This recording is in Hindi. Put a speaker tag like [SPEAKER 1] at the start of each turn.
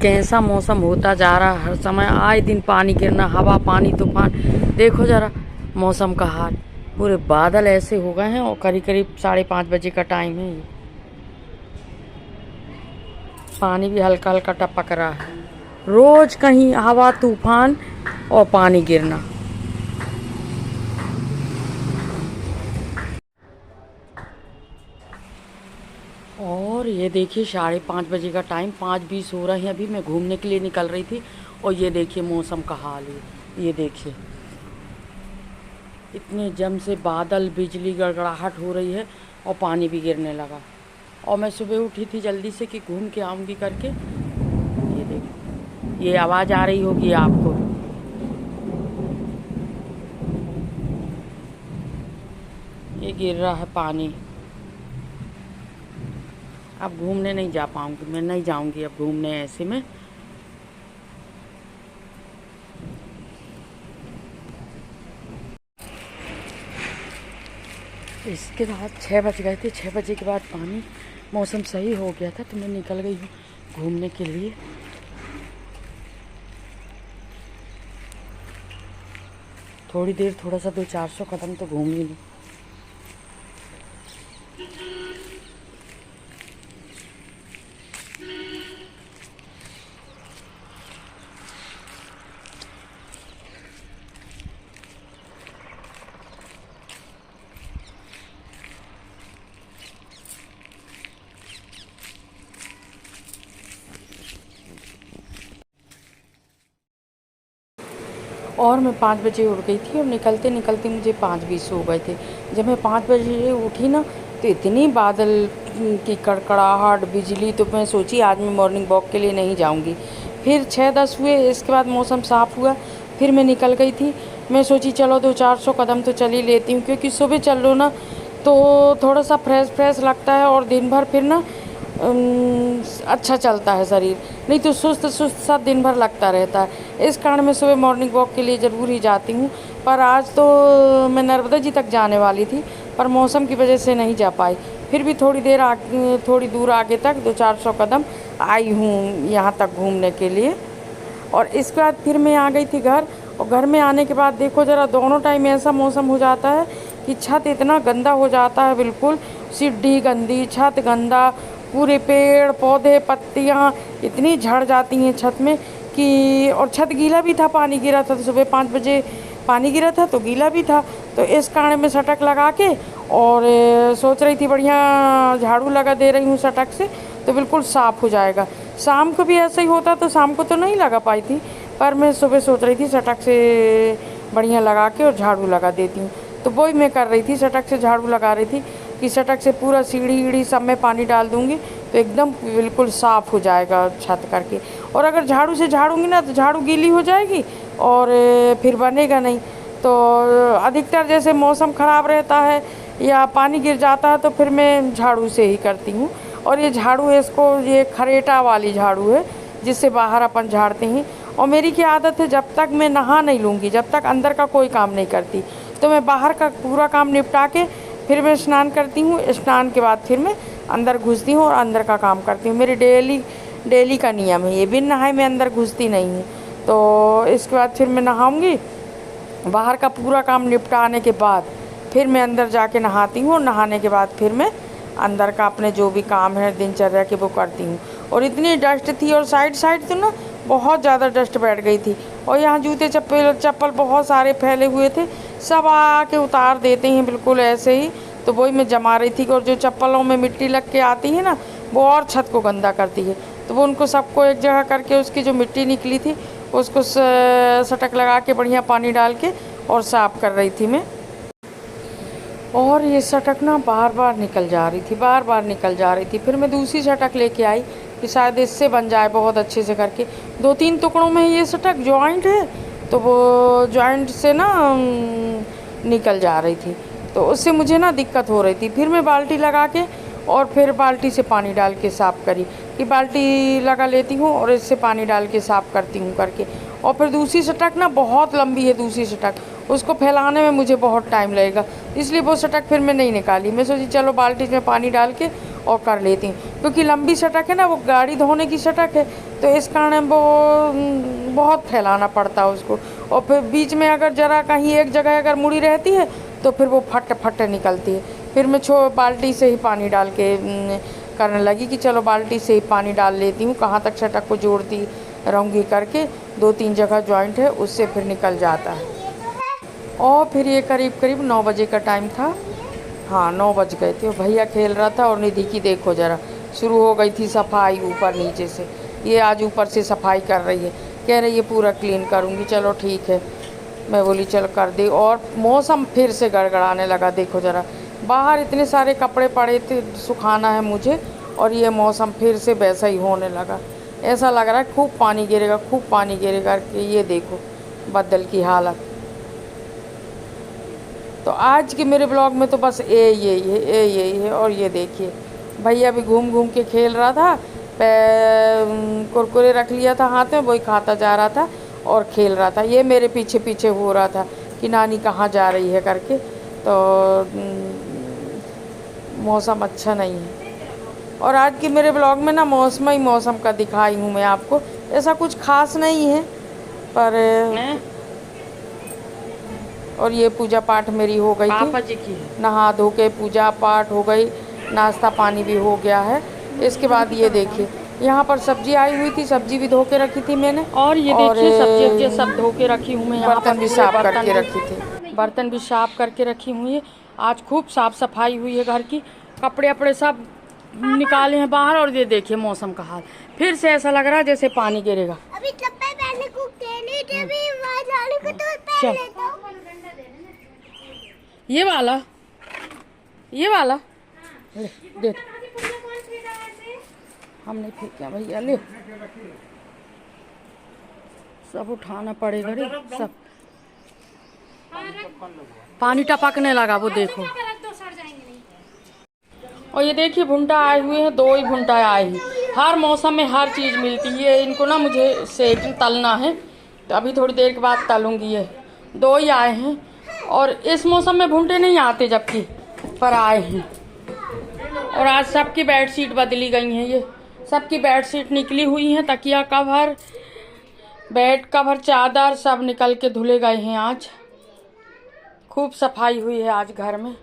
[SPEAKER 1] कैसा मौसम होता जा रहा हर समय, आए दिन पानी गिरना, हवा पानी तूफान। देखो जरा मौसम का हाल, पूरे बादल ऐसे हो गए हैं और करीब करीब 5:30 बजे का टाइम है। पानी भी हल्का हल्का टपक रहा है। रोज कहीं हवा तूफान और पानी गिरना। और ये देखिए 5:30 बजे का टाइम, 5:20 हो रहे हैं। अभी मैं घूमने के लिए निकल रही थी और ये देखिए मौसम का हाल है। ये देखिए इतने जम से बादल, बिजली, गड़गड़ाहट हो रही है और पानी भी गिरने लगा। और मैं सुबह उठी थी जल्दी से कि घूम के आऊँगी करके। ये देखिए, ये आवाज़ आ रही होगी आपको। ये गिर रहा है पानी। अब घूमने नहीं जा पाऊँगी, मैं नहीं जाऊँगी अब घूमने ऐसे में। इसके बाद 6 बज गए थे। 6 बजे के बाद पानी, मौसम सही हो गया था तो मैं निकल गई हूँ घूमने के लिए। थोड़ी देर, थोड़ा सा 200-400 कदम तो घूम ही लूँ। और मैं 5 बजे उठ गई थी और निकलते निकलते मुझे 5:20 हो गए थे। जब मैं 5 बजे उठी ना तो इतनी बादल की कड़कड़ाहट, बिजली, तो मैं सोची आज मैं मॉर्निंग वॉक के लिए नहीं जाऊंगी। फिर 6-10 हुए, इसके बाद मौसम साफ़ हुआ, फिर मैं निकल गई थी। मैं सोची चलो 200-400 कदम तो चल ही लेती हूँ, क्योंकि सुबह चल लो ना तो थोड़ा सा फ्रेश फ्रेश लगता है और दिन भर फिर ना अच्छा चलता है शरीर। नहीं तो सुस्त सुस्त सा दिन भर लगता रहता है। इस कारण मैं सुबह मॉर्निंग वॉक के लिए ज़रूर ही जाती हूँ। पर आज तो मैं नर्मदा जी तक जाने वाली थी, पर मौसम की वजह से नहीं जा पाई। फिर भी थोड़ी दूर आगे तक 200-400 कदम आई हूँ यहाँ तक घूमने के लिए। और इसके बाद फिर मैं आ गई थी घर। और घर में आने के बाद देखो ज़रा, दोनों टाइम ऐसा मौसम हो जाता है कि छत इतना गंदा हो जाता है, बिल्कुल सीढ़ी गंदी, छत गंदा, पूरे पेड़ पौधे पत्तियाँ इतनी झड़ जाती हैं छत में कि। और छत गीला भी था, पानी गिरा था, तो सुबह 5 बजे पानी गिरा था तो गीला भी था। तो इस कारण में सटक लगा के और सोच रही थी बढ़िया झाड़ू लगा दे रही हूँ सटक से तो बिल्कुल साफ़ हो जाएगा। शाम को भी ऐसा ही होता तो शाम को तो नहीं लगा पाई थी, पर मैं सुबह सोच रही थी सटक से बढ़िया लगा के और झाड़ू लगा देती हूँ। तो वही मैं कर रही थी, सटक से झाड़ू लगा रही थी कि सटक से पूरा सीढ़ी ईढ़ी सब में पानी डाल दूँगी तो एकदम बिल्कुल साफ़ हो जाएगा छत करके। और अगर झाड़ू से झाड़ूंगी ना तो झाड़ू गीली हो जाएगी और फिर बनेगा नहीं। तो अधिकतर जैसे मौसम ख़राब रहता है या पानी गिर जाता है तो फिर मैं झाड़ू से ही करती हूँ। और ये झाड़ू है, इसको ये खरेटा वाली झाड़ू है जिससे बाहर अपन झाड़ते हैं। और मेरी क्या आदत है, जब तक मैं नहा नहीं लूँगी, जब तक अंदर का कोई काम नहीं करती, तो मैं बाहर का पूरा काम निपटा के फिर मैं स्नान करती हूँ। स्नान के बाद फिर मैं अंदर घुसती हूँ और अंदर का काम करती हूँ। मेरी डेली का नियम है ये, बिन नहाए मैं अंदर घुसती नहीं हूँ। तो इसके बाद फिर मैं नहाऊँगी, बाहर का पूरा काम निपटाने के बाद फिर मैं अंदर जाके नहाती हूँ। और नहाने के बाद फिर मैं अंदर का अपने जो भी काम है दिनचर्या के वो करती हूँ। और इतनी डस्ट थी और साइड तो ना बहुत ज़्यादा डस्ट बैठ गई थी। और यहाँ जूते चप्पल बहुत सारे फैले हुए थे, सब आके उतार देते हैं बिल्कुल ऐसे ही। तो वही मैं जमा रही थी। और जो चप्पलों में मिट्टी लग के आती है ना वो और छत को गंदा करती है, तो वो उनको सबको एक जगह करके उसकी जो मिट्टी निकली थी उसको सटक लगा के बढ़िया पानी डाल के और साफ़ कर रही थी मैं। और ये सटक ना बार बार निकल जा रही थी। फिर मैं दूसरी सटक लेके आई कि शायद इससे बन जाए बहुत अच्छे से करके। 2-3 टुकड़ों में ये सटक जॉइंट है तो वो जॉइंट से ना निकल जा रही थी, तो उससे मुझे ना दिक्कत हो रही थी। फिर मैं बाल्टी लगा के और फिर बाल्टी से पानी डाल के साफ़ करी कि बाल्टी लगा लेती हूँ और इससे पानी डाल के साफ़ करती हूँ करके। और फिर दूसरी सटक ना बहुत लंबी है, दूसरी सटक उसको फैलाने में मुझे बहुत टाइम लगेगा, इसलिए वो सटक फिर मैं नहीं निकाली। मैं सोची चलो बाल्टी में पानी डाल के और कर लेती हूँ, क्योंकि लंबी सटक है ना, वो गाड़ी धोने की सटक है तो इस कारण वो बहुत फैलाना पड़ता है उसको। और फिर बीच में अगर ज़रा कहीं एक जगह अगर मुड़ी रहती है तो फिर वो फट फट निकलती है। फिर मैं बाल्टी से ही पानी डाल के करने लगी कि चलो बाल्टी से ही पानी डाल लेती हूँ, कहाँ तक छटक को जोड़ती रहूँगी करके। 2-3 जगह जॉइंट है, उससे फिर निकल जाता है। और फिर ये करीब करीब 9 बजे का टाइम था। हाँ 9 बज गए थे। भैया खेल रहा था और निधि की देखो ज़रा शुरू हो गई थी सफाई ऊपर नीचे से। ये आज ऊपर से सफाई कर रही है, कह रही है पूरा क्लीन करूँगी। चलो ठीक है, मैं बोली चलो कर दे। और मौसम फिर से गड़गड़ाने लगा, देखो ज़रा बाहर इतने सारे कपड़े पड़े थे सुखाना है मुझे, और ये मौसम फिर से वैसा ही होने लगा। ऐसा लग रहा है खूब पानी गिरेगा, खूब पानी गिरेगा। ये देखो बादल की हालत। तो आज के मेरे ब्लॉग में तो बस यही है। और ये देखिए भैया भी घूम घूम के खेल रहा था, कुरकुरे रख लिया था हाथ में, वही खाता जा रहा था और खेल रहा था। ये मेरे पीछे पीछे हो रहा था कि नानी कहाँ जा रही है करके। तो मौसम अच्छा नहीं है। और आज के मेरे ब्लॉग में ना मौसम का दिखाई हूँ मैं आपको, ऐसा कुछ खास नहीं है पर। और ये पूजा पाठ मेरी हो गई थी, नहा धो के पूजा पाठ हो गई, नाश्ता पानी भी हो गया है। इसके बाद ये देखिए यहाँ पर सब्जी आई हुई थी, सब्जी भी धो के रखी थी मैंने। और ये देखिए सब्जी सब धो के रखी हूँ मैं। बर्तन भी साफ करके रखी थी, बर्तन भी साफ करके रखी हुई है। आज खूब साफ सफाई हुई है घर की, कपड़े अपड़े सब निकाले हैं बाहर। और ये देखिए मौसम का हाल, फिर से ऐसा लग रहा है जैसे पानी गिरेगा। अभी चल ये वाला दे, हम नहीं फेंका भैया, ले सब उठाना पड़ेगा रे सब। पानी टपकने लगा वो देखो। और ये देखिए भुंटा आए हुए हैं, 2 ही भुंटा आए हैं। हर मौसम में हर चीज़ मिलती है। इनको ना मुझे तलना है, तो अभी थोड़ी देर के बाद तलूँगी। ये 2 ही आए हैं और इस मौसम में भुंटे नहीं आते, जबकि पर आए हैं। और आज सबकी बेडशीट बदली गई हैं, ये सबकी बेडशीट निकली हुई हैं, तकिया कवर, बेड कवर, चादर सब निकल के धुले गए हैं। आज खूब सफाई हुई है आज घर में।